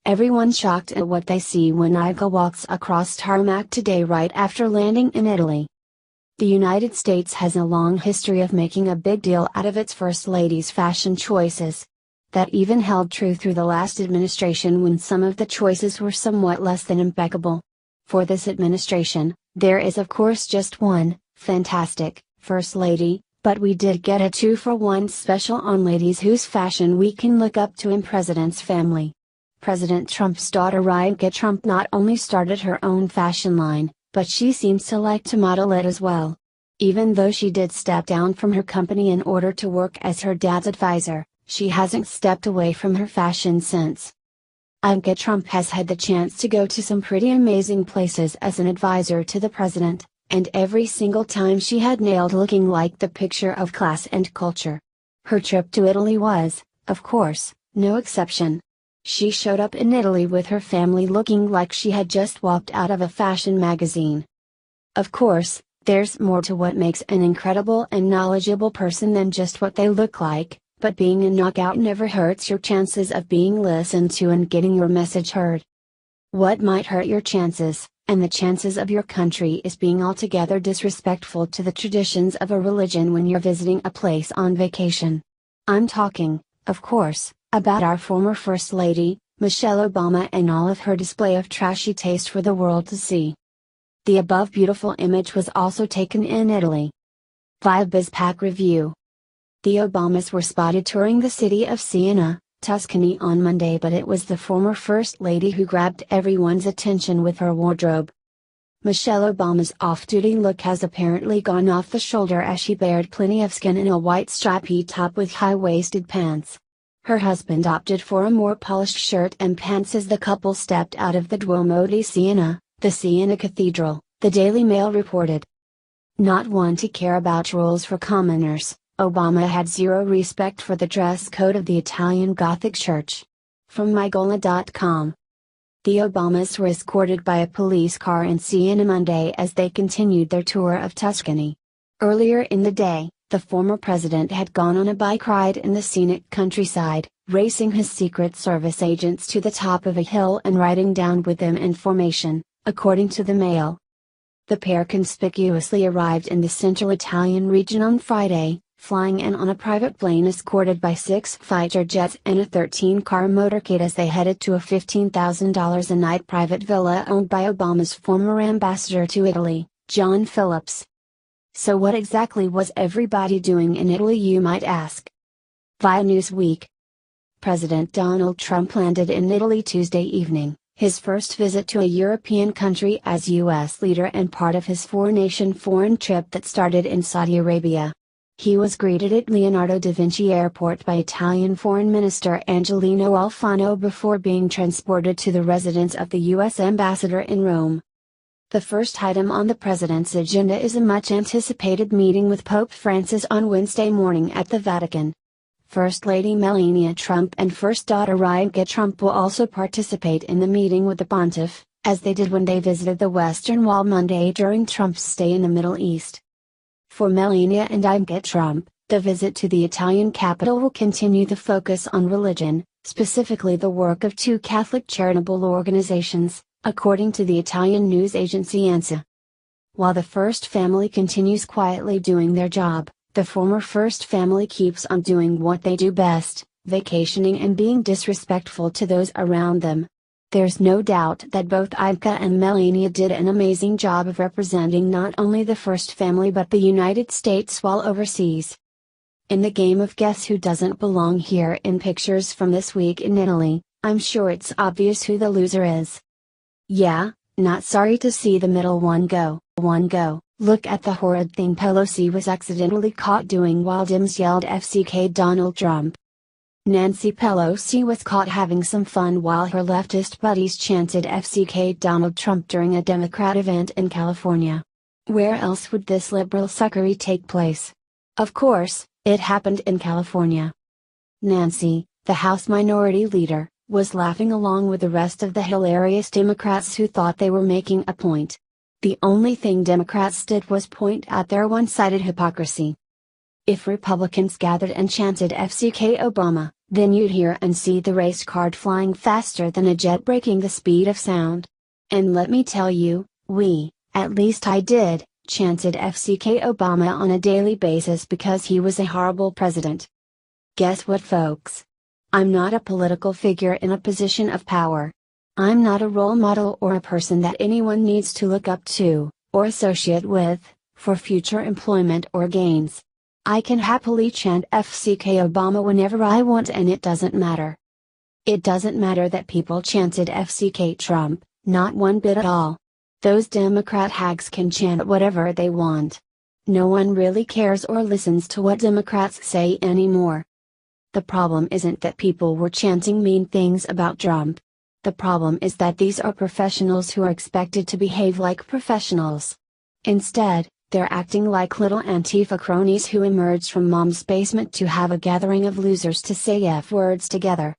Everyone's shocked at what they see when Ivanka walks across tarmac today right after landing in Italy. The United States has a long history of making a big deal out of its First Lady's fashion choices. That even held true through the last administration when some of the choices were somewhat less than impeccable. For this administration, there is of course just one, fantastic, First Lady, but we did get a 2-for-1 special on ladies whose fashion we can look up to in President's family. President Trump's daughter Ivanka Trump not only started her own fashion line, but she seems to like to model it as well. Even though she did step down from her company in order to work as her dad's advisor, she hasn't stepped away from her fashion since. Ivanka Trump has had the chance to go to some pretty amazing places as an advisor to the president, and every single time she had nailed looking like the picture of class and culture. Her trip to Italy was, of course, no exception. She showed up in Italy with her family looking like she had just walked out of a fashion magazine. Of course, there's more to what makes an incredible and knowledgeable person than just what they look like, but being a knockout never hurts your chances of being listened to and getting your message heard. What might hurt your chances, and the chances of your country, is being altogether disrespectful to the traditions of a religion when you're visiting a place on vacation. I'm talking, of course, about our former First Lady, Michelle Obama, and all of her display of trashy taste for the world to see. The above beautiful image was also taken in Italy. Via BizPac Review. The Obamas were spotted touring the city of Siena, Tuscany on Monday, but it was the former First Lady who grabbed everyone's attention with her wardrobe. Michelle Obama's off-duty look has apparently gone off the shoulder as she bared plenty of skin in a white stripy top with high-waisted pants. Her husband opted for a more polished shirt and pants as the couple stepped out of the Duomo di Siena, the Siena Cathedral, the Daily Mail reported. Not one to care about rules for commoners, Obama had zero respect for the dress code of the Italian Gothic Church. From mygola.com. The Obamas were escorted by a police car in Siena Monday as they continued their tour of Tuscany. Earlier in the day, the former president had gone on a bike ride in the scenic countryside, racing his Secret Service agents to the top of a hill and riding down with them in formation, according to the Mail. The pair conspicuously arrived in the central Italian region on Friday, flying in on a private plane escorted by 6 fighter jets and a 13-car motorcade as they headed to a $15,000 a night private villa owned by Obama's former ambassador to Italy, John Phillips. So what exactly was everybody doing in Italy, you might ask? Via Newsweek. President Donald Trump landed in Italy Tuesday evening, his first visit to a European country as U.S. leader and part of his four-nation foreign trip that started in Saudi Arabia. He was greeted at Leonardo da Vinci Airport by Italian Foreign Minister Angelino Alfano before being transported to the residence of the U.S. ambassador in Rome. The first item on the president's agenda is a much-anticipated meeting with Pope Francis on Wednesday morning at the Vatican. First Lady Melania Trump and first daughter Ivanka Trump will also participate in the meeting with the pontiff, as they did when they visited the Western Wall Monday during Trump's stay in the Middle East. For Melania and Ivanka Trump, the visit to the Italian capital will continue the focus on religion, specifically the work of 2 Catholic charitable organizations, according to the Italian news agency ANSA. While the First family continues quietly doing their job, the former First family keeps on doing what they do best, vacationing and being disrespectful to those around them. There's no doubt that both Ivanka and Melania did an amazing job of representing not only the First family but the United States while overseas. In the game of Guess Who Doesn't Belong Here in pictures from this week in Italy, I'm sure it's obvious who the loser is. Yeah, not sorry to see the middle one go. Look at the horrid thing Pelosi was accidentally caught doing while Dems yelled FCK Donald Trump. Nancy Pelosi was caught having some fun while her leftist buddies chanted FCK Donald Trump during a Democrat event in California. Where else would this liberal suckery take place? Of course, it happened in California. Nancy, the House Minority Leader, was laughing along with the rest of the hilarious Democrats who thought they were making a point. The only thing Democrats did was point out their one-sided hypocrisy. If Republicans gathered and chanted FCK Obama, Then you'd hear and see the race card flying faster than a jet breaking the speed of sound. And let me tell you, at least I did, chanted FCK Obama on a daily basis because he was a horrible president. Guess what, folks? I'm not a political figure in a position of power. I'm not a role model or a person that anyone needs to look up to, or associate with, for future employment or gains. I can happily chant FCK Obama whenever I want, and it doesn't matter. It doesn't matter that people chanted FCK Trump, not one bit at all. Those Democrat hags can chant whatever they want. No one really cares or listens to what Democrats say anymore. The problem isn't that people were chanting mean things about Trump. The problem is that these are professionals who are expected to behave like professionals. Instead, they're acting like little Antifa cronies who emerged from mom's basement to have a gathering of losers to say F words together.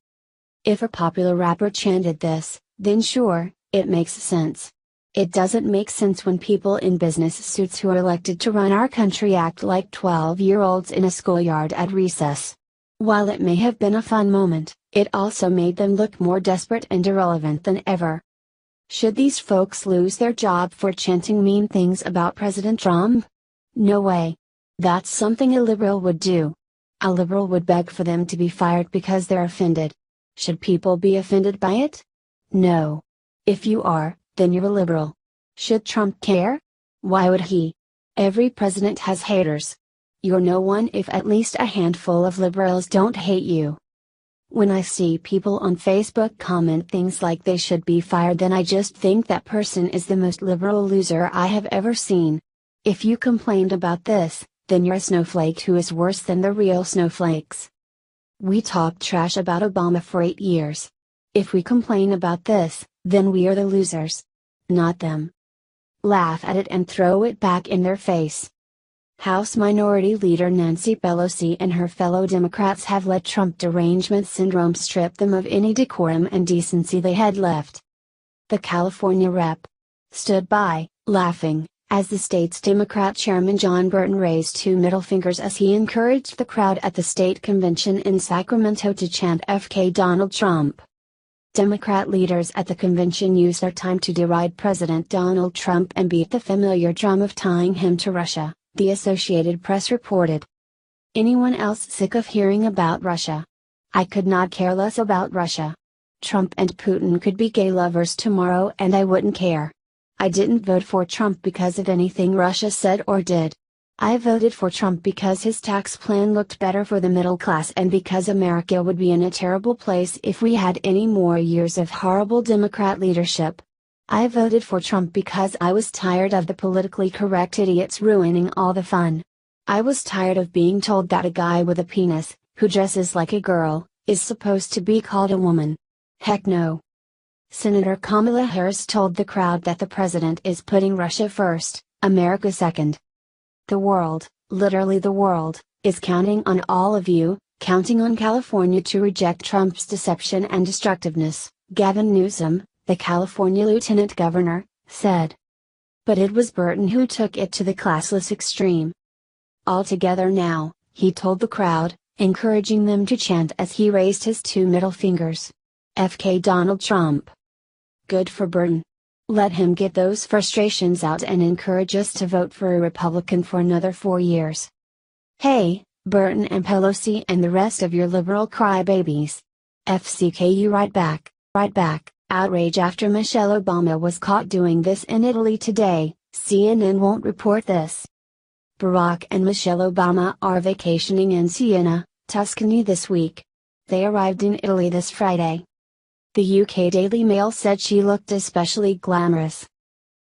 If a popular rapper chanted this, then sure, it makes sense. It doesn't make sense when people in business suits who are elected to run our country act like 12-year-olds in a schoolyard at recess. While it may have been a fun moment, it also made them look more desperate and irrelevant than ever. Should these folks lose their job for chanting mean things about President Trump? No way. That's something a liberal would do. A liberal would beg for them to be fired because they're offended. Should people be offended by it? No. If you are, then you're a liberal. Should Trump care? Why would he? Every president has haters. You're no one if at least a handful of liberals don't hate you. When I see people on Facebook comment things like they should be fired, then I just think that person is the most liberal loser I have ever seen. If you complained about this, then you're a snowflake who is worse than the real snowflakes. We talked trash about Obama for 8 years. If we complain about this, then we are the losers. Not them. Laugh at it and throw it back in their face. House Minority Leader Nancy Pelosi and her fellow Democrats have let Trump derangement syndrome strip them of any decorum and decency they had left. The California rep stood by, laughing, as the state's Democrat chairman John Burton raised 2 middle fingers as he encouraged the crowd at the state convention in Sacramento to chant FK Donald Trump. Democrat leaders at the convention used their time to deride President Donald Trump and beat the familiar drum of tying him to Russia, the Associated Press reported. Anyone else sick of hearing about Russia? I could not care less about Russia. Trump and Putin could be gay lovers tomorrow and I wouldn't care. I didn't vote for Trump because of anything Russia said or did. I voted for Trump because his tax plan looked better for the middle class and because America would be in a terrible place if we had any more years of horrible Democrat leadership. I voted for Trump because I was tired of the politically correct idiots ruining all the fun. I was tired of being told that a guy with a penis, who dresses like a girl, is supposed to be called a woman. Heck no. Senator Kamala Harris told the crowd that the president is putting Russia first, America second. The world, literally the world, is counting on all of you, counting on California to reject Trump's deception and destructiveness, Gavin Newsom, the California lieutenant governor, said. But it was Burton who took it to the classless extreme. All together now, he told the crowd, encouraging them to chant as he raised his 2 middle fingers. FK Donald Trump. Good for Burton. Let him get those frustrations out and encourage us to vote for a Republican for another 4 years. Hey, Burton and Pelosi and the rest of your liberal crybabies. FCKU right back, right back. Outrage after Michelle Obama was caught doing this in Italy today. CNN won't report this. Barack and Michelle Obama are vacationing in Siena, Tuscany this week. They arrived in Italy this Friday. The UK Daily Mail said she looked especially glamorous.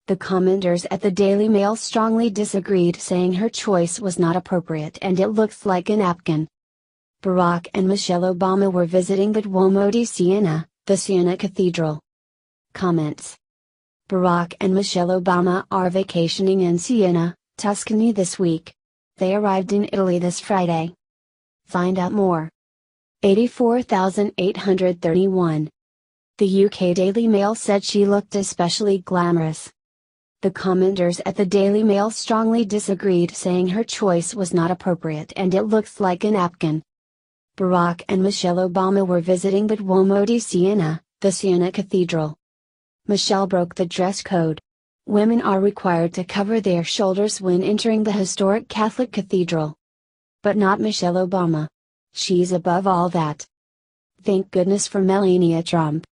The commenters at the Daily Mail strongly disagreed, saying her choice was not appropriate and it looked like a napkin. Barack and Michelle Obama were visiting the Duomo di Siena, the Siena Cathedral. Comments. Barack and Michelle Obama are vacationing in Siena, Tuscany this week. They arrived in Italy this Friday. Find out more. 84,831. The UK Daily Mail said she looked especially glamorous. The commenters at the Daily Mail strongly disagreed, saying her choice was not appropriate and it looks like a napkin. Barack and Michelle Obama were visiting the Duomo di Siena, the Siena Cathedral. Michelle broke the dress code. Women are required to cover their shoulders when entering the historic Catholic cathedral. But not Michelle Obama. She's above all that. Thank goodness for Melania Trump.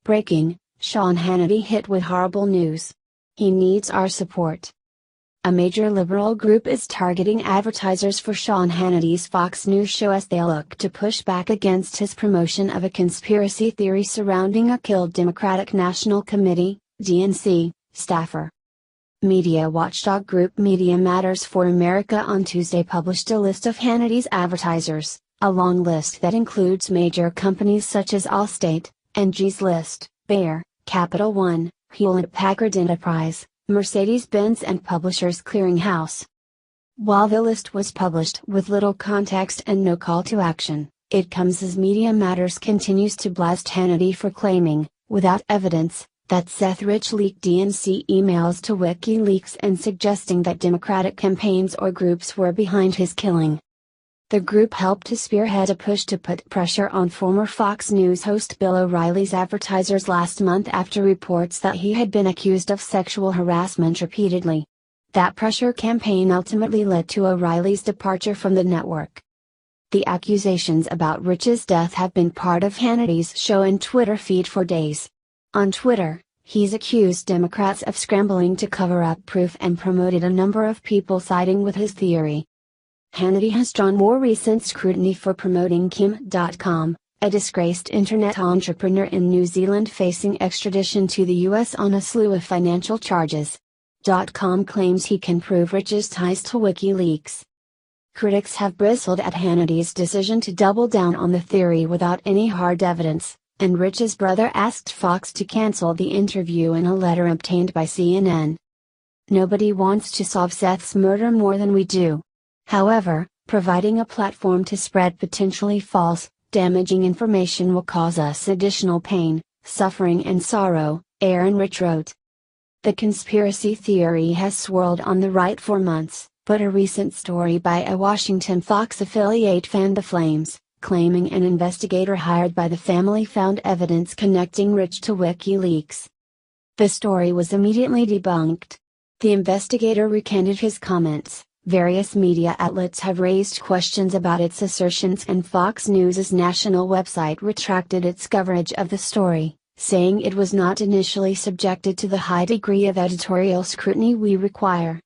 Breaking, Sean Hannity hit with horrible news. He needs our support. A major liberal group is targeting advertisers for Sean Hannity's Fox News show as they look to push back against his promotion of a conspiracy theory surrounding a killed Democratic National Committee, DNC, staffer. Media watchdog group Media Matters for America on Tuesday published a list of Hannity's advertisers, a long list that includes major companies such as Allstate, Angie's List, Bayer, Capital One, Hewlett-Packard Enterprise, Mercedes-Benz and Publishers Clearinghouse. While the list was published with little context and no call to action, it comes as Media Matters continues to blast Hannity for claiming, without evidence, that Seth Rich leaked DNC emails to WikiLeaks and suggesting that Democratic campaigns or groups were behind his killing. The group helped to spearhead a push to put pressure on former Fox News host Bill O'Reilly's advertisers last month after reports that he had been accused of sexual harassment repeatedly. That pressure campaign ultimately led to O'Reilly's departure from the network. The accusations about Rich's death have been part of Hannity's show and Twitter feed for days. On Twitter, he's accused Democrats of scrambling to cover up proof and promoted a number of people siding with his theory. Hannity has drawn more recent scrutiny for promoting Kim.com, a disgraced internet entrepreneur in New Zealand facing extradition to the US on a slew of financial charges. .com claims he can prove Rich's ties to WikiLeaks. Critics have bristled at Hannity's decision to double down on the theory without any hard evidence, and Rich's brother asked Fox to cancel the interview in a letter obtained by CNN. Nobody wants to solve Seth's murder more than we do. However, providing a platform to spread potentially false, damaging information will cause us additional pain, suffering and sorrow, Aaron Rich wrote. The conspiracy theory has swirled on the right for months, but a recent story by a Washington Fox affiliate fanned the flames, claiming an investigator hired by the family found evidence connecting Rich to WikiLeaks. The story was immediately debunked. The investigator recanted his comments. Various media outlets have raised questions about its assertions and Fox News' national website retracted its coverage of the story, saying it was not initially subjected to the high degree of editorial scrutiny we require.